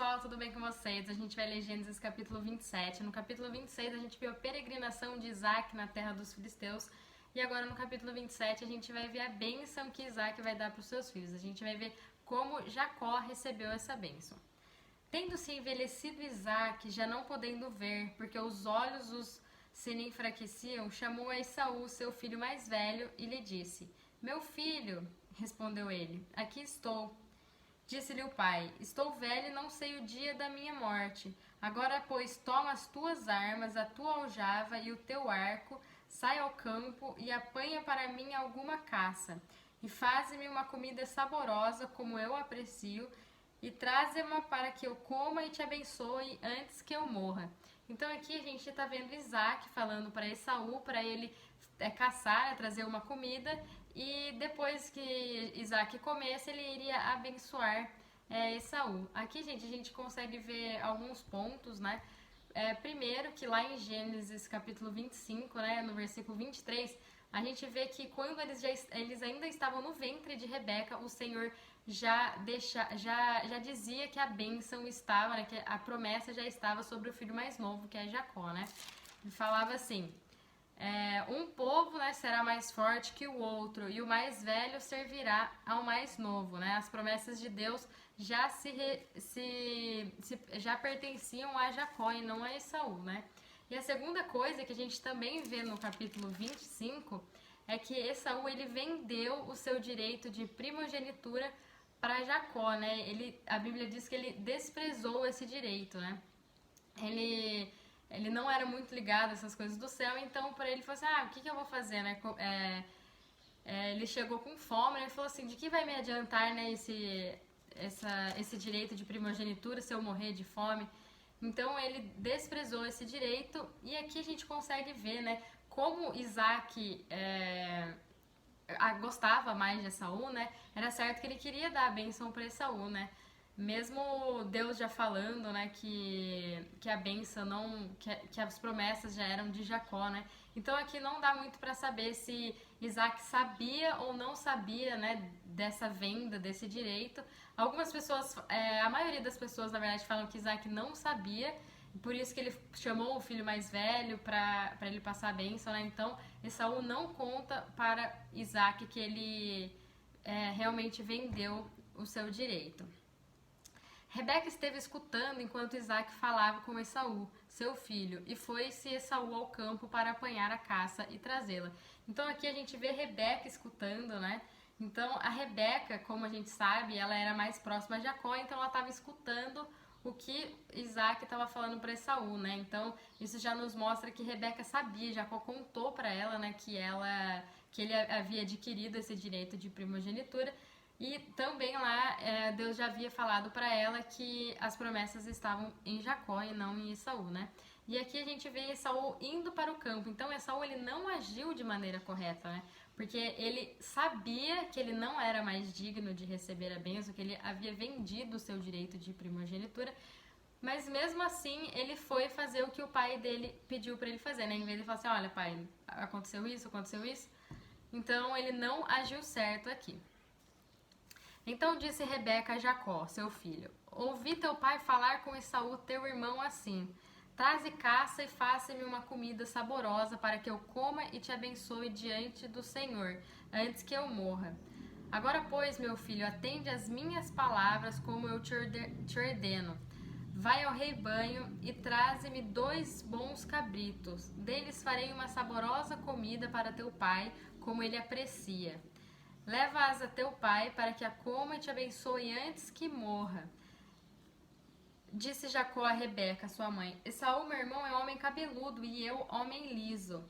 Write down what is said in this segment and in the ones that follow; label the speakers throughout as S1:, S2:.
S1: pessoal, tudo bem com vocês? A gente vai ler Gênesis capítulo 27. No capítulo 26 a gente viu a peregrinação de Isaac na terra dos filisteus. E agora no capítulo 27 a gente vai ver a bênção que Isaac vai dar para os seus filhos. A gente vai ver como Jacó recebeu essa bênção. Tendo-se envelhecido Isaac, já não podendo ver, porque os olhos se lhe enfraqueciam, chamou a Esaú, seu filho mais velho, e lhe disse: Meu filho, respondeu ele, aqui estou. Disse-lhe o pai: Estou velho e não sei o dia da minha morte. Agora, pois, toma as tuas armas, a tua aljava e o teu arco, sai ao campo e apanha para mim alguma caça. E faze-me uma comida saborosa, como eu aprecio, e traze-ma para que eu coma e te abençoe antes que eu morra. Então aqui a gente está vendo Isaac falando para Esaú, para ele caçar, trazer uma comida, e depois que Isaac comesse, ele iria abençoar Esaú. Aqui, gente, a gente consegue ver alguns pontos, né? Primeiro, que lá em Gênesis capítulo 25, né, no versículo 23, a gente vê que quando eles ainda estavam no ventre de Rebeca, o Senhor já dizia que a bênção estava, né, que a promessa já estava sobre o filho mais novo, que é Jacó, né? Ele falava assim: um povo, né, será mais forte que o outro, e o mais velho servirá ao mais novo, né? As promessas de Deus já já pertenciam a Jacó e não a Esaú, né? E a segunda coisa que a gente também vê no capítulo 25 é que Esaú, ele vendeu o seu direito de primogenitura para Jacó, né? A Bíblia diz que ele desprezou esse direito, né? Ele não era muito ligado a essas coisas do céu, então para ele falou assim: o que eu vou fazer, né? Ele chegou com fome, né? Ele falou assim: de que vai me adiantar, né, esse direito de primogenitura se eu morrer de fome? Então ele desprezou esse direito, e aqui a gente consegue ver, né, como Isaac gostava mais de Esaú, né? Era certo que ele queria dar a bênção para Esaú, né? Mesmo Deus já falando, né, que a bênção não, que as promessas já eram de Jacó, né? Então aqui não dá muito para saber se Isaac sabia ou não sabia, né, dessa venda, desse direito. Algumas pessoas, a maioria das pessoas, na verdade, falam que Isaac não sabia, por isso que ele chamou o filho mais velho para ele passar a bênção, né? Então Esaú não conta para Isaac que ele realmente vendeu o seu direito. Rebeca esteve escutando enquanto Isaac falava com Esaú, seu filho, e foi-se Esaú ao campo para apanhar a caça e trazê-la. Então aqui a gente vê Rebeca escutando, né? Então a Rebeca, como a gente sabe, ela era mais próxima a Jacó, então ela estava escutando o que Isaac estava falando para Esaú, né? Então isso já nos mostra que Rebeca sabia, Jacó contou para ela, né, que ele havia adquirido esse direito de primogenitura. E também lá Deus já havia falado para ela que as promessas estavam em Jacó e não em Esaú, né? E aqui a gente vê Esaú indo para o campo. Então Esaú, ele não agiu de maneira correta, né? Porque ele sabia que ele não era mais digno de receber a bênção, que ele havia vendido o seu direito de primogenitura. Mas mesmo assim, ele foi fazer o que o pai dele pediu para ele fazer, né? Em vez de falar assim: olha, pai, aconteceu isso. Então ele não agiu certo aqui. Então disse Rebeca a Jacó, seu filho: Ouvi teu pai falar com Esaú, teu irmão, assim: Traze caça e faça-me uma comida saborosa para que eu coma e te abençoe diante do Senhor, antes que eu morra. Agora, pois, meu filho, atende às minhas palavras como eu te ordeno. Vai ao rebanho e traze-me 2 bons cabritos. Deles farei uma saborosa comida para teu pai, como ele aprecia. Leva-as a teu pai para que a coma e te abençoe antes que morra. Disse Jacó a Rebeca, sua mãe: Esaú, meu irmão, é homem cabeludo e eu, homem liso.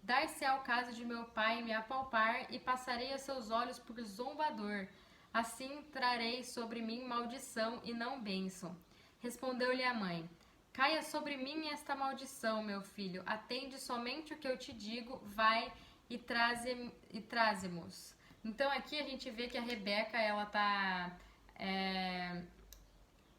S1: Dar-se-á o caso de meu pai me apalpar e passarei a seus olhos por zombador. Assim trarei sobre mim maldição e não bênção. Respondeu-lhe a mãe: Caia sobre mim esta maldição, meu filho. Atende somente o que eu te digo. Vai e traze-mos. Então aqui a gente vê que a Rebeca, ela tá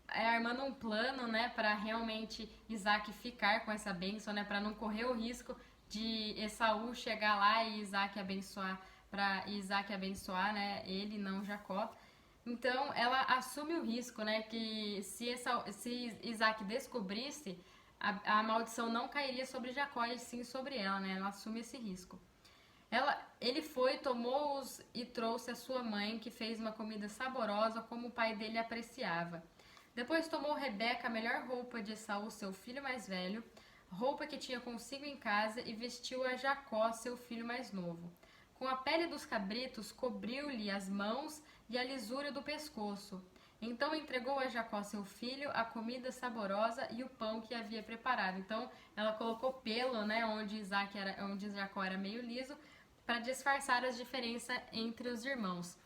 S1: armando um plano, né, para realmente Isaac ficar com essa bênção, né, para não correr o risco de Esaú chegar lá e Isaac abençoar, né, ele, não Jacó. Então ela assume o risco, né? Que se Isaac descobrisse, a maldição não cairia sobre Jacó e sim sobre ela, né? Ela assume esse risco. Ele foi, tomou-os e trouxe a sua mãe, que fez uma comida saborosa como o pai dele apreciava. Depois tomou Rebeca a melhor roupa de Esaú, seu filho mais velho, roupa que tinha consigo em casa, e vestiu a Jacó, seu filho mais novo. Com a pele dos cabritos, cobriu-lhe as mãos e a lisura do pescoço. Então entregou a Jacó, seu filho, a comida saborosa e o pão que havia preparado. Então ela colocou pelo, né, onde Jacó era meio liso, para disfarçar as diferenças entre os irmãos.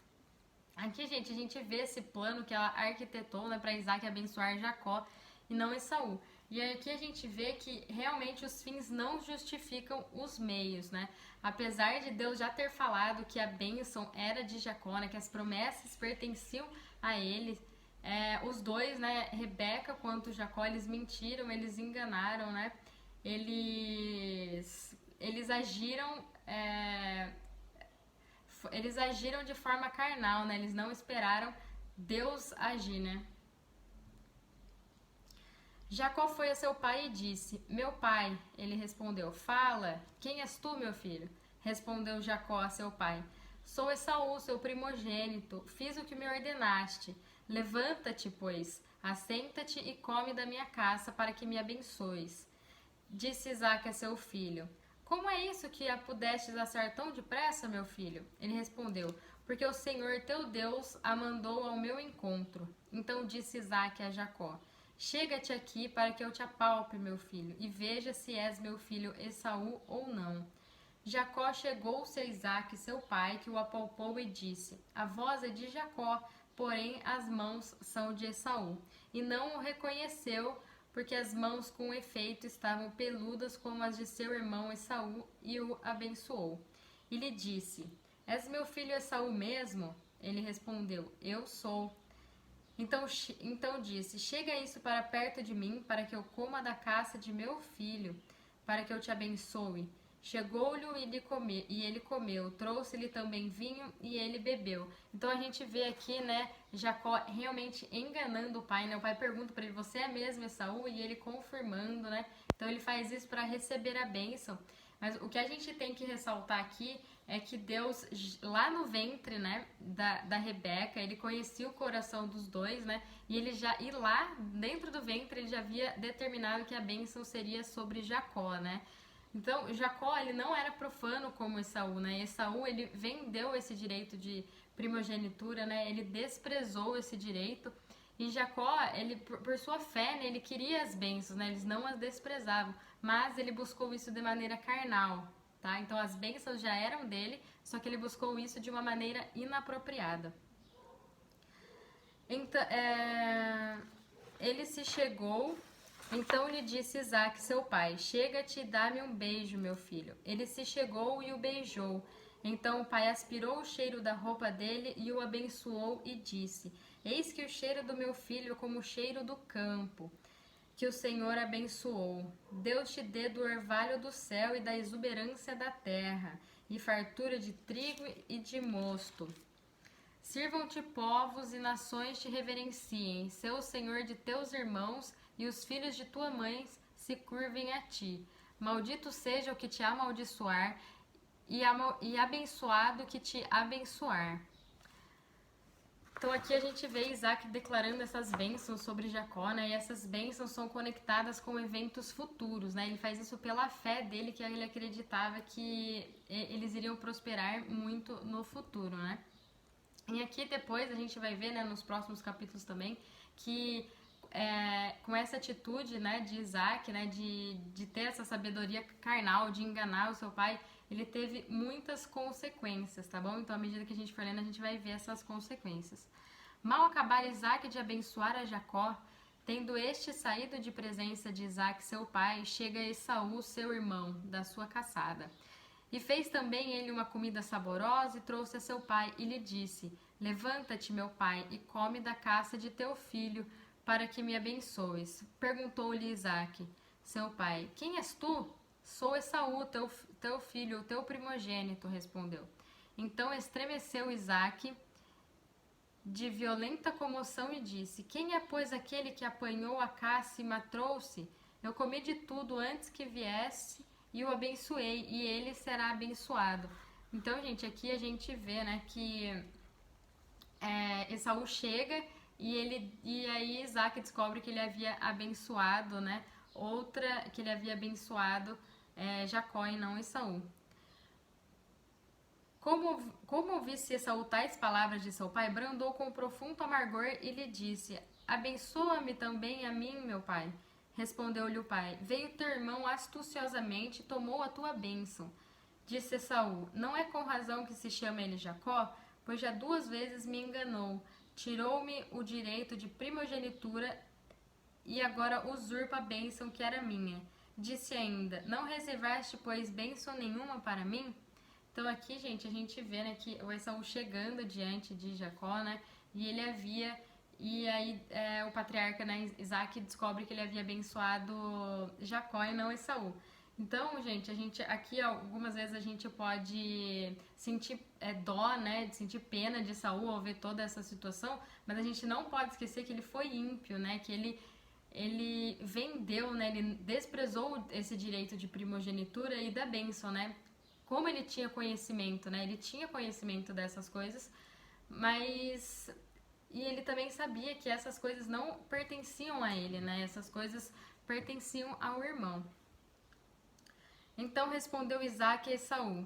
S1: Aqui, gente, a gente vê esse plano que ela arquitetou, né, para Isaac abençoar Jacó e não Esaú. E aqui a gente vê que realmente os fins não justificam os meios, né? Apesar de Deus já ter falado que a bênção era de Jacó, né, que as promessas pertenciam a ele, os dois, né, Rebeca quanto Jacó, eles mentiram, eles enganaram, né? Eles agiram eles agiram de forma carnal, né? Eles não esperaram Deus agir, né? Jacó foi a seu pai e disse: Meu pai. Ele respondeu: Fala, quem és tu, meu filho? Respondeu Jacó a seu pai: Sou Esaú, seu primogênito. Fiz o que me ordenaste. Levanta-te, pois, assenta-te e come da minha caça para que me abençoes. Disse Isaque a seu filho: Como é isso que a pudestes assar tão depressa, meu filho? Ele respondeu: Porque o Senhor teu Deus a mandou ao meu encontro. Então disse Isaque a Jacó: Chega-te aqui para que eu te apalpe, meu filho, e veja se és meu filho Esaú ou não. Jacó chegou-se a Isaque, seu pai, que o apalpou e disse: A voz é de Jacó, porém as mãos são de Esaú. E não o reconheceu, porque as mãos com efeito estavam peludas como as de seu irmão Esaú, e o abençoou. E lhe disse: És meu filho Esaú mesmo? Ele respondeu: Eu sou. Então disse: Chega isso para perto de mim, para que eu coma da caça de meu filho, para que eu te abençoe. Chegou-lhe e ele comeu, trouxe-lhe também vinho e ele bebeu. Então a gente vê aqui, né, Jacó realmente enganando o pai, né? O pai pergunta para ele: Você é mesmo Esaú? E ele confirmando, né? Então ele faz isso para receber a bênção. Mas o que a gente tem que ressaltar aqui é que Deus, lá no ventre, né, da Rebeca, ele conhecia o coração dos dois, né, e lá dentro do ventre ele já havia determinado que a bênção seria sobre Jacó, né. Então Jacó, ele não era profano como Esaú, né. Esaú, ele vendeu esse direito de primogenitura, né, ele desprezou esse direito. E Jacó, ele, por sua fé, né, ele queria as bênçãos, né, eles não as desprezavam, mas ele buscou isso de maneira carnal, tá? Então as bênçãos já eram dele, só que ele buscou isso de uma maneira inapropriada. Então, ele se chegou, então lhe disse Isaque, seu pai: Chega-te e dá-me um beijo, meu filho. Ele se chegou e o beijou. Então o pai aspirou o cheiro da roupa dele e o abençoou e disse: Eis que o cheiro do meu filho é como o cheiro do campo, que o Senhor abençoou. Deus te dê do orvalho do céu e da exuberância da terra, e fartura de trigo e de mosto. Sirvam-te povos e nações te reverenciem, seu Senhor de teus irmãos, e os filhos de tua mãe se curvem a ti. Maldito seja o que te amaldiçoar, e abençoado o que te abençoar. Então aqui a gente vê Isaac declarando essas bênçãos sobre Jacó, né? E essas bênçãos são conectadas com eventos futuros, né? Ele faz isso pela fé dele, que ele acreditava que eles iriam prosperar muito no futuro, né? E aqui depois a gente vai ver, né, nos próximos capítulos também, que com essa atitude, né, de Isaac, né, de ter essa sabedoria carnal, de enganar o seu pai, ele teve muitas consequências, tá bom? Então, à medida que a gente for lendo, a gente vai ver essas consequências. Mal acabar Isaac de abençoar a Jacó, tendo este saído de presença de Isaac, seu pai, chega Esaú, seu irmão, da sua caçada. E fez também ele uma comida saborosa e trouxe a seu pai e lhe disse: Levanta-te, meu pai, e come da caça de teu filho, para que me abençoes. Perguntou-lhe Isaac, seu pai: Quem és tu? Sou Esaú, teu filho, o teu primogênito, respondeu. Então estremeceu Isaac de violenta comoção e disse: Quem é, pois, aquele que apanhou a caça e me a trouxe? Eu comi de tudo antes que viesse e o abençoei, e ele será abençoado. Então, gente, aqui a gente vê, né, que Esaú chega e aí Isaac descobre que ele havia abençoado, né, que ele havia abençoado Jacó e não Esaú. Como ouvisse Esaú tais palavras de seu pai, brandou com profundo amargor e lhe disse: Abençoa-me também a mim, meu pai. Respondeu-lhe o pai: Veio teu irmão astuciosamente e tomou a tua bênção. Disse Esaú: Não é com razão que se chama ele Jacó, pois já 2 vezes me enganou. Tirou-me o direito de primogenitura e agora usurpa a bênção que era minha. Disse ainda: Não reservaste, pois, bênção nenhuma para mim? Então aqui, gente, a gente vê, né, que o Esaú chegando diante de Jacó, né, e aí o patriarca, né, Isaac, descobre que ele havia abençoado Jacó e não Esaú. Então, gente, aqui algumas vezes a gente pode sentir dó, né, de sentir pena de Esaú ao ver toda essa situação, mas a gente não pode esquecer que ele foi ímpio, né, que ele vendeu, né, ele desprezou esse direito de primogenitura e da bênção, né, como ele tinha conhecimento, né? Ele tinha conhecimento dessas coisas, mas e ele também sabia que essas coisas não pertenciam a ele, né? Essas coisas pertenciam ao irmão. Então respondeu Isaque a Esaú: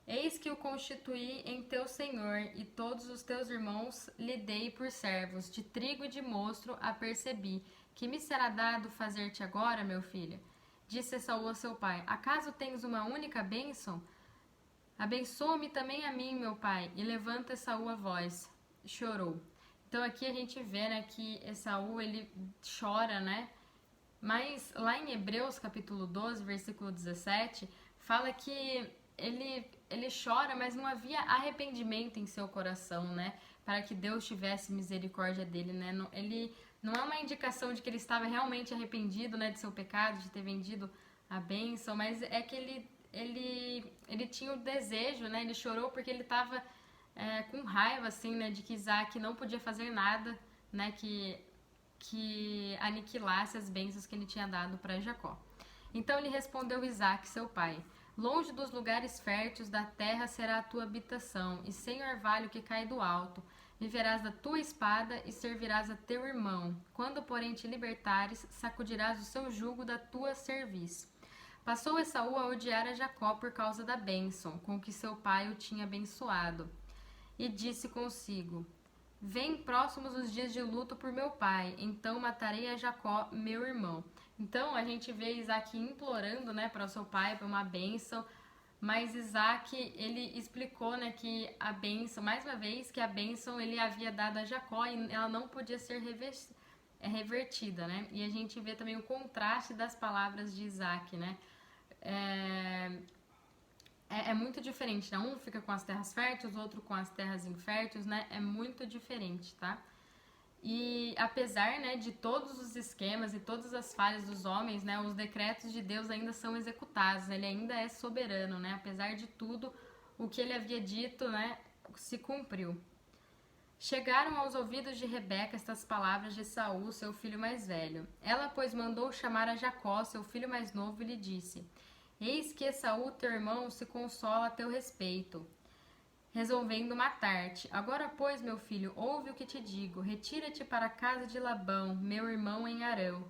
S1: Eis que o constituí em teu senhor, e todos os teus irmãos lhe dei por servos, de trigo e de mostro apercebi. Que me será dado fazer-te agora, meu filho? Disse Esaú a seu pai: Acaso tens uma única bênção? Abençoa-me também a mim, meu pai. E levanta Esaú a voz. Chorou. Então aqui a gente vê, né, que Esaú, ele chora, né? Mas lá em Hebreus capítulo 12, versículo 17, fala que ele chora, mas não havia arrependimento em seu coração, né? Para que Deus tivesse misericórdia dele, né? Ele não é uma indicação de que ele estava realmente arrependido, né, de seu pecado, de ter vendido a bênção, mas é que ele tinha o desejo, né? Ele chorou porque ele estava com raiva, assim, né, de que Isaac não podia fazer nada, né, que aniquilasse as bênçãos que ele tinha dado para Jacó. Então lhe respondeu Isaac, seu pai: Longe dos lugares férteis da terra será a tua habitação, e sem orvalho que cai do alto. Viverás da tua espada e servirás a teu irmão. Quando, porém, te libertares, sacudirás o seu jugo da tua cerviz. Passou Esaú a odiar a Jacó por causa da bênção, com que seu pai o tinha abençoado. E disse consigo: Vem próximos os dias de luto por meu pai, então matarei a Jacó, meu irmão. Então a gente vê Isaac implorando, né, para o seu pai, por uma bênção, mas Isaac, ele explicou, né, que a bênção, mais uma vez, que a bênção ele havia dado a Jacó e ela não podia ser revertida, né? E a gente vê também o contraste das palavras de Isaac, né? É muito diferente, né? Um fica com as terras férteis, o outro com as terras inférteis, né? É muito diferente, tá? E apesar, né, de todos os esquemas e todas as falhas dos homens, né, os decretos de Deus ainda são executados, ele ainda é soberano, né? Apesar de tudo, o que ele havia dito, né, se cumpriu. Chegaram aos ouvidos de Rebeca estas palavras de Esaú, seu filho mais velho. Ela, pois, mandou chamar a Jacó, seu filho mais novo, e lhe disse: Eis que Esaú, teu irmão, se consola a teu respeito, resolvendo matar-te. Agora, pois, meu filho, ouve o que te digo. Retira-te para a casa de Labão, meu irmão em Harã.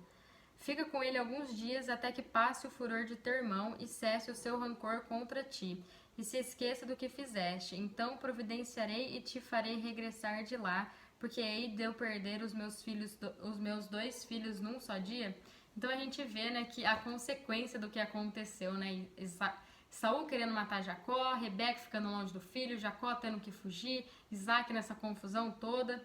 S1: Fica com ele alguns dias até que passe o furor de teu irmão e cesse o seu rancor contra ti, e se esqueça do que fizeste. Então providenciarei e te farei regressar de lá, porque hei de eu perder os meus 2 filhos num só dia. Então a gente vê, né, que a consequência do que aconteceu, né, Saul querendo matar Jacó, Rebeca ficando longe do filho, Jacó tendo que fugir, Isaac nessa confusão toda.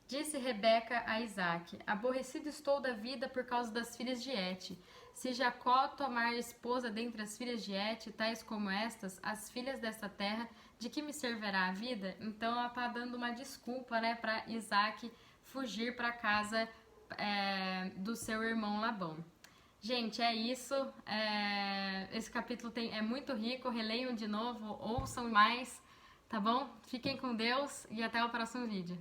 S1: Disse Rebeca a Isaac: Aborrecido estou da vida por causa das filhas de Et. Se Jacó tomar esposa dentre as filhas de Et, tais como estas, as filhas desta terra, de que me servirá a vida? Então ela está dando uma desculpa, né, para Isaac fugir para a casa do seu irmão Labão. Gente, é isso. Esse capítulo é muito rico. Releiam de novo, ouçam mais, tá bom? Fiquem com Deus e até o próximo vídeo.